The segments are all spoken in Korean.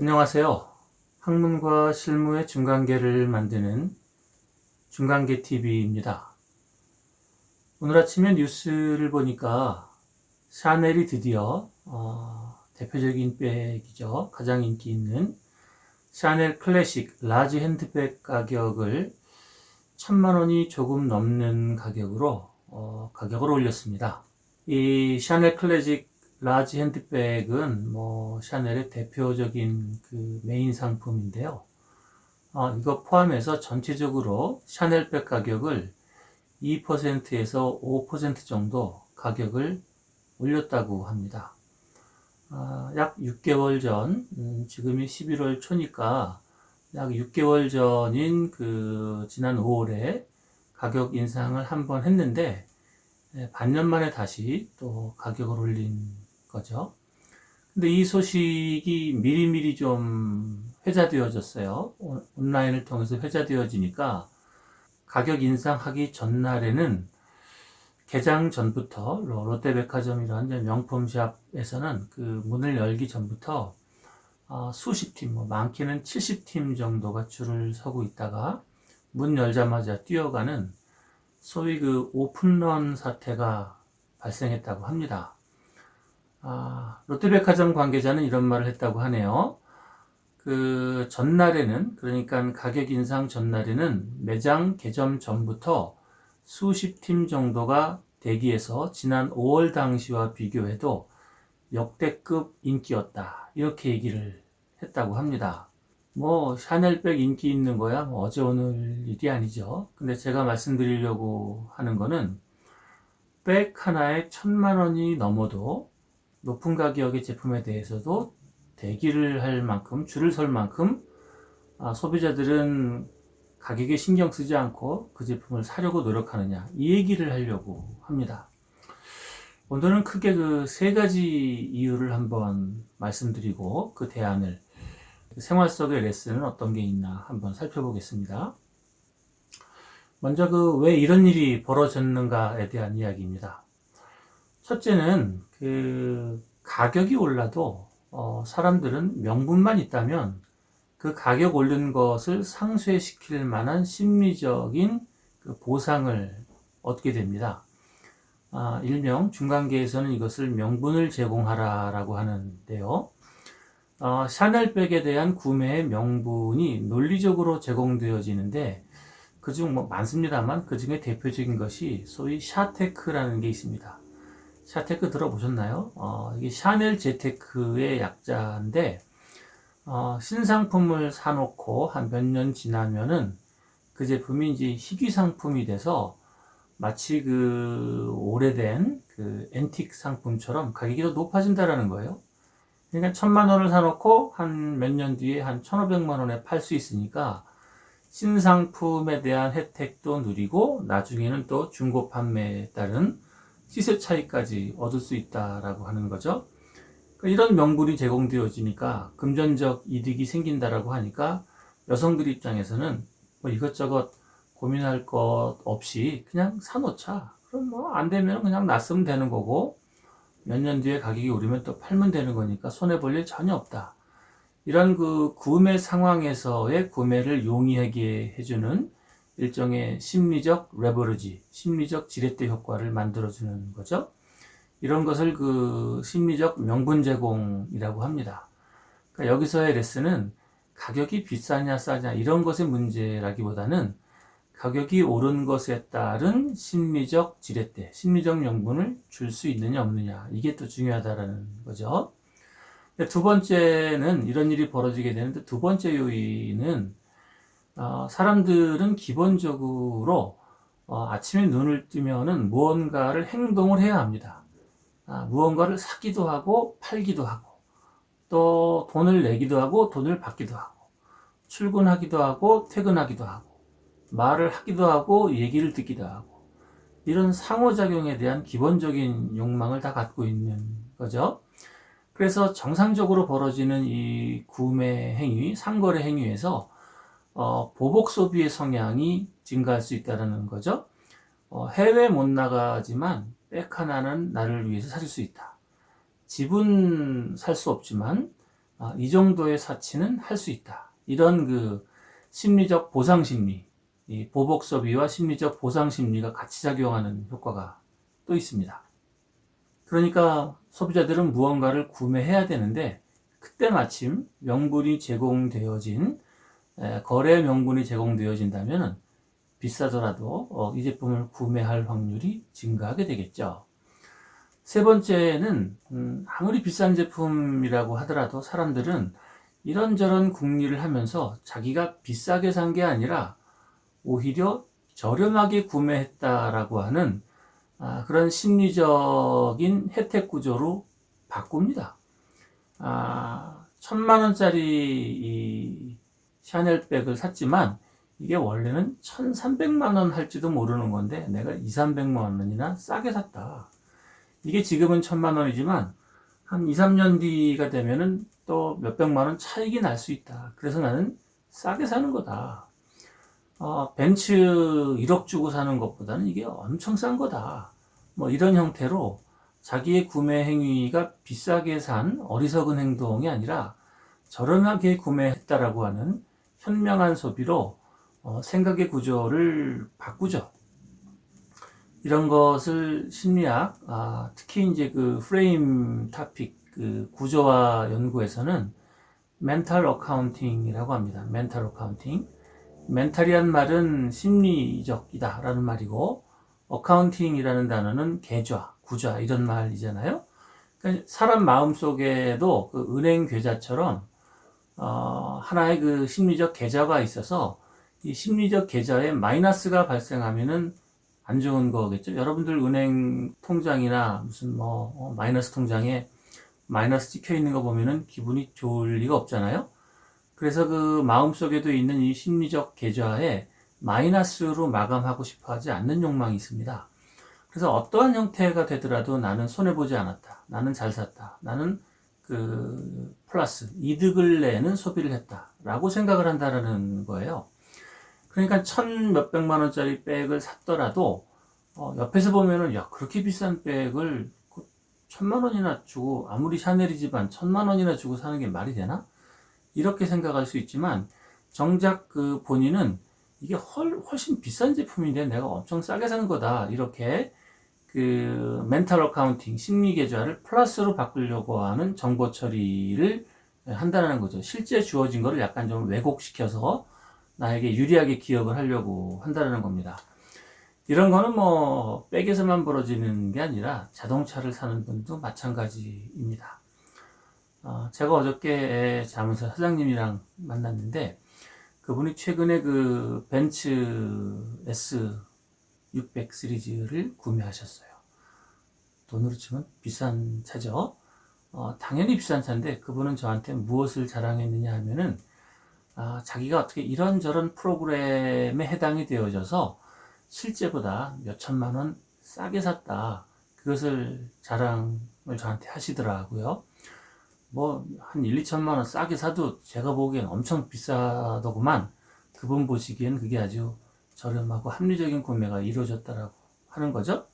안녕하세요. 학문과 실무의 중간계를 만드는 중간계 TV입니다. 오늘 아침에 뉴스를 보니까 샤넬이 드디어 대표적인 백이죠. 가장 인기 있는 샤넬 클래식 라지 핸드백 가격을 1,000만 원이 조금 넘는 가격으로 가격을 올렸습니다. 이 샤넬 클래식 라지 핸드백은 샤넬의 대표적인 그 메인 상품인데요. 이거 포함해서 전체적으로 샤넬백 가격을 2%에서 5% 정도 가격을 올렸다고 합니다. 약 6개월 전, 지금이 11월 초니까 약 6개월 전인 그 지난 5월에 가격 인상을 한번 했는데 반년 만에 다시 또 가격을 올린 거죠. 근데 이 소식이 미리미리 좀 회자되어졌어요. 온라인을 통해서 회자되어지니까 가격 인상하기 전날에는 개장 전부터 롯데백화점이라는 명품샵에서는 그 문을 열기 전부터 수십 팀, 많게는 70팀 정도가 줄을 서고 있다가 문 열자마자 뛰어가는 소위 그 오픈런 사태가 발생했다고 합니다. 롯데백화점 관계자는 이런 말을 했다고 하네요. 그 전날에는, 그러니까 가격 인상 전날에는 매장 개점 전부터 수십 팀 정도가 대기해서 지난 5월 당시와 비교해도 역대급 인기였다. 이렇게 얘기를 했다고 합니다. 샤넬백 인기 있는 거야 어제 오늘 일이 아니죠. 근데 제가 말씀드리려고 하는 거는 백 하나에 1,000만 원이 넘어도 높은 가격의 제품에 대해서도 대기를 할 만큼, 줄을 설 만큼 소비자들은 가격에 신경 쓰지 않고 그 제품을 사려고 노력하느냐, 이 얘기를 하려고 합니다. 오늘은 크게 그 세 가지 이유를 한번 말씀드리고 그 대안을, 생활 속의 레슨은 어떤 게 있나 한번 살펴보겠습니다. 먼저 그 왜 이런 일이 벌어졌는가에 대한 이야기입니다. 첫째는 그 가격이 올라도 사람들은 명분만 있다면 그 가격 오른 것을 상쇄시킬 만한 심리적인 그 보상을 얻게 됩니다. 일명 중간계에서는 이것을 명분을 제공하라라고 하는데요. 샤넬백에 대한 구매의 명분이 논리적으로 제공되어지는데 그중 많습니다만 그 중에 대표적인 것이 소위 샤테크라는 게 있습니다. 샤테크 들어보셨나요? 이게 샤넬 재테크의 약자인데 신상품을 사놓고 한 몇 년 지나면은 그 제품이 이제 희귀 상품이 돼서 마치 그 오래된 그 앤틱 상품처럼 가격이 더 높아진다라는 거예요. 그러니까 1,000만 원을 사놓고 한 몇 년 뒤에 한 1,500만 원에 팔 수 있으니까 신상품에 대한 혜택도 누리고 나중에는 또 중고 판매에 따른 시세 차이까지 얻을 수 있다라고 하는 거죠. 이런 명분이 제공되어지니까 금전적 이득이 생긴다라고 하니까 여성들 입장에서는 이것저것 고민할 것 없이 그냥 사놓자. 그럼 안 되면 그냥 놨으면 되는 거고 몇 년 뒤에 가격이 오르면 또 팔면 되는 거니까 손해볼 일 전혀 없다. 이런 그 구매 상황에서의 구매를 용이하게 해주는 일종의 심리적 레버리지, 심리적 지렛대 효과를 만들어주는 거죠. 이런 것을 그 심리적 명분 제공이라고 합니다. 그러니까 여기서의 레슨은 가격이 비싸냐 싸냐 이런 것의 문제라기보다는 가격이 오른 것에 따른 심리적 지렛대, 심리적 명분을 줄 수 있느냐 없느냐, 이게 또 중요하다라는 거죠. 두 번째는 이런 일이 벌어지게 되는데, 두 번째 요인은 사람들은 기본적으로 아침에 눈을 뜨면은 무언가를 행동을 해야 합니다. 무언가를 사기도 하고 팔기도 하고 또 돈을 내기도 하고 돈을 받기도 하고 출근하기도 하고 퇴근하기도 하고 말을 하기도 하고 얘기를 듣기도 하고, 이런 상호작용에 대한 기본적인 욕망을 다 갖고 있는 거죠. 그래서 정상적으로 벌어지는 이 구매 행위, 상거래 행위에서 보복 소비의 성향이 증가할 수 있다는 거죠. 해외 못 나가지만 백 하나는 나를 위해서 사줄 수 있다. 집은 살 수 없지만 이 정도의 사치는 할 수 있다. 이런 그 심리적 보상 심리, 이 보복 소비와 심리적 보상 심리가 같이 작용하는 효과가 또 있습니다. 그러니까 소비자들은 무언가를 구매해야 되는데 그때 마침 명분이 제공되어진 거래 명분이 제공되어진다면 비싸더라도 이 제품을 구매할 확률이 증가하게 되겠죠. 세 번째는 아무리 비싼 제품이라고 하더라도 사람들은 이런저런 궁리를 하면서 자기가 비싸게 산 게 아니라 오히려 저렴하게 구매했다라고 하는 그런 심리적인 혜택 구조로 바꿉니다. 1,000만 원짜리 이 샤넬 백을 샀지만 이게 원래는 1,300만 원 할지도 모르는 건데 내가 2,300만 원이나 싸게 샀다. 이게 지금은 1,000만 원이지만 한 2, 3년 뒤가 되면은 또 몇백만 원 차익이 날 수 있다. 그래서 나는 싸게 사는 거다. 벤츠 1억 주고 사는 것보다는 이게 엄청 싼 거다. 뭐 이런 형태로 자기의 구매 행위가 비싸게 산 어리석은 행동이 아니라 저렴하게 구매했다라고 하는 현명한 소비로 생각의 구조를 바꾸죠. 이런 것을 심리학, 특히 이제 그 프레임 토픽 그 구조화 연구에서는 멘탈 어카운팅이라고 합니다. 멘탈 어카운팅. 멘탈이란 말은 심리적이다 라는 말이고 어카운팅이라는 단어는 계좌, 구좌 이런 말이잖아요. 그러니까 사람 마음 속에도 그 은행 계좌처럼 하나의 그 심리적 계좌가 있어서 이 심리적 계좌에 마이너스가 발생하면은 안 좋은 거겠죠. 여러분들 은행 통장이나 무슨 마이너스 통장에 마이너스 찍혀 있는 거 보면은 기분이 좋을 리가 없잖아요. 그래서 그 마음속에도 있는 이 심리적 계좌에 마이너스로 마감하고 싶어 하지 않는 욕망이 있습니다. 그래서 어떠한 형태가 되더라도 나는 손해보지 않았다. 나는 잘 샀다. 나는 그 플러스 이득을 내는 소비를 했다. 라고 생각을 한다는 거예요. 그러니까 1,000몇백만 원짜리 백을 샀더라도 옆에서 보면은 야 그렇게 비싼 백을 1,000만 원이나 주고 아무리 샤넬이지만 1,000만 원이나 주고 사는 게 말이 되나? 이렇게 생각할 수 있지만 정작 그 본인은 이게 훨씬 비싼 제품인데 내가 엄청 싸게 산 거다. 이렇게 그 멘탈 어카운팅, 심리 계좌를 플러스로 바꾸려고 하는 정보 처리를 한다는 거죠. 실제 주어진 거를 약간 좀 왜곡시켜서 나에게 유리하게 기억을 하려고 한다는 겁니다. 이런 거는 백에서만 벌어지는 게 아니라 자동차를 사는 분도 마찬가지입니다. 제가 어저께 자문사 사장님이랑 만났는데 그분이 최근에 그 벤츠 S600 시리즈를 구매하셨어요. 돈으로 치면 비싼 차죠. 당연히 비싼 차인데 그분은 저한테 무엇을 자랑했느냐 하면은 자기가 어떻게 이런저런 프로그램에 해당이 되어져서 실제보다 몇 천만 원 싸게 샀다. 그것을 자랑을 저한테 하시더라고요. 한 1, 2천만 원 싸게 사도 제가 보기엔 엄청 비싸더구만 그분 보시기엔 그게 아주 저렴하고 합리적인 구매가 이루어졌다라고 하는 거죠.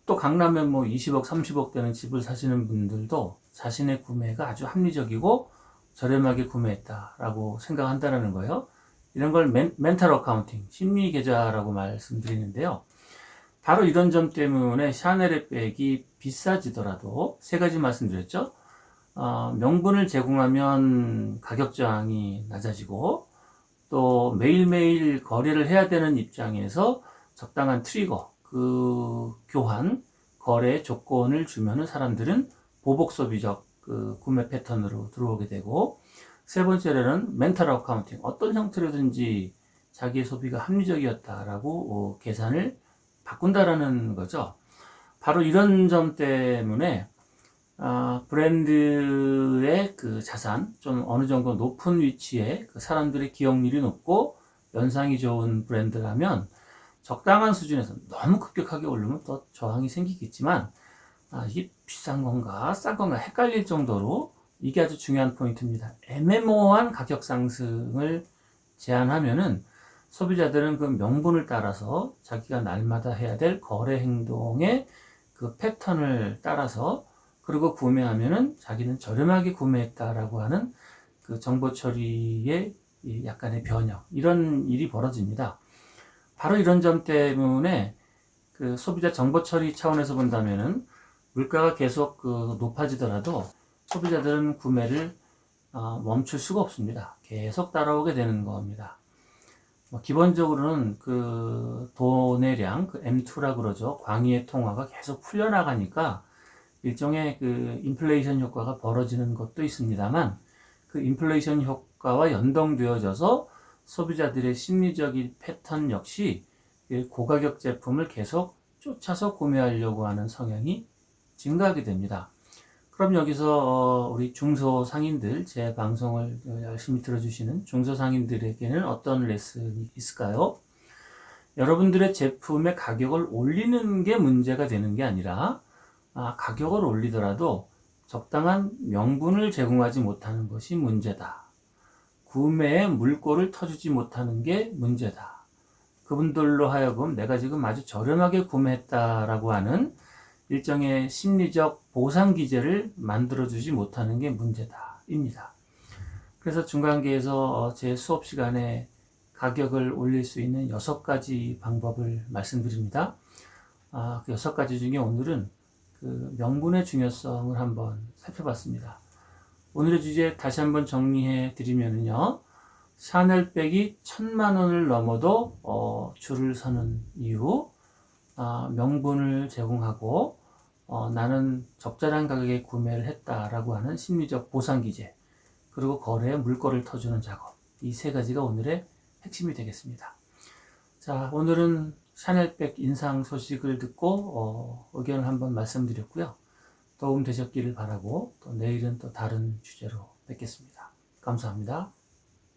또 강남에 20억, 30억 되는 집을 사시는 분들도 자신의 구매가 아주 합리적이고 저렴하게 구매했다라고 생각한다는 거예요. 이런 걸 멘탈 어카운팅, 심리 계좌라고 말씀드리는데요. 바로 이런 점 때문에 샤넬의 백이 비싸지더라도 세 가지 말씀드렸죠. 명분을 제공하면 가격 저항이 낮아지고 또 매일매일 거래를 해야 되는 입장에서 적당한 트리거, 그 교환, 거래 조건을 주면은 사람들은 보복 소비적 그 구매 패턴으로 들어오게 되고 세 번째로는 멘탈 어카운팅, 어떤 형태로든지 자기의 소비가 합리적이었다라고 계산을 바꾼다라는 거죠. 바로 이런 점 때문에 브랜드의 그 자산, 좀 어느 정도 높은 위치에 그 사람들의 기억률이 높고 연상이 좋은 브랜드라면 적당한 수준에서 너무 급격하게 오르면 또 저항이 생기겠지만 이게 비싼 건가 싼 건가 헷갈릴 정도로 이게 아주 중요한 포인트입니다. 애매모호한 가격 상승을 제한하면은 소비자들은 그 명분을 따라서 자기가 날마다 해야 될 거래 행동의 그 패턴을 따라서 그리고 구매하면은 자기는 저렴하게 구매했다라고 하는 그 정보 처리의 약간의 변형, 이런 일이 벌어집니다. 바로 이런 점 때문에 그 소비자 정보 처리 차원에서 본다면은 물가가 계속 높아지더라도 소비자들은 구매를 멈출 수가 없습니다. 계속 따라오게 되는 겁니다. 기본적으로는 그 도내량, 그 M2라 그러죠. 광의의 통화가 계속 풀려나가니까 일종의 그 인플레이션 효과가 벌어지는 것도 있습니다만, 그 인플레이션 효과와 연동되어져서 소비자들의 심리적인 패턴 역시 고가격 제품을 계속 쫓아서 구매하려고 하는 성향이 증가하게 됩니다. 그럼 여기서 우리 중소상인들, 제 방송을 열심히 들어주시는 중소상인들에게는 어떤 레슨이 있을까요? 여러분들의 제품의 가격을 올리는 게 문제가 되는 게 아니라, 가격을 올리더라도 적당한 명분을 제공하지 못하는 것이 문제다. 구매에 물꼬를 터주지 못하는 게 문제다. 그분들로 하여금 내가 지금 아주 저렴하게 구매했다라고 하는 일정의 심리적 보상 기제를 만들어주지 못하는 게 문제다입니다. 그래서 중간계에서 제 수업 시간에 가격을 올릴 수 있는 6가지 방법을 말씀드립니다. 그 6가지 중에 오늘은 그 명분의 중요성을 한번 살펴봤습니다. 오늘의 주제 다시 한번 정리해 드리면요. 샤넬백이 1000만원을 넘어도 줄을 서는 이유, 명분을 제공하고 나는 적절한 가격에 구매를 했다라고 하는 심리적 보상 기제, 그리고 거래에 물꼬를 터주는 작업, 이 3가지가 오늘의 핵심이 되겠습니다. 자, 오늘은 샤넬백 인상 소식을 듣고 의견을 한번 말씀드렸고요. 도움 되셨기를 바라고 또 내일은 또 다른 주제로 뵙겠습니다. 감사합니다.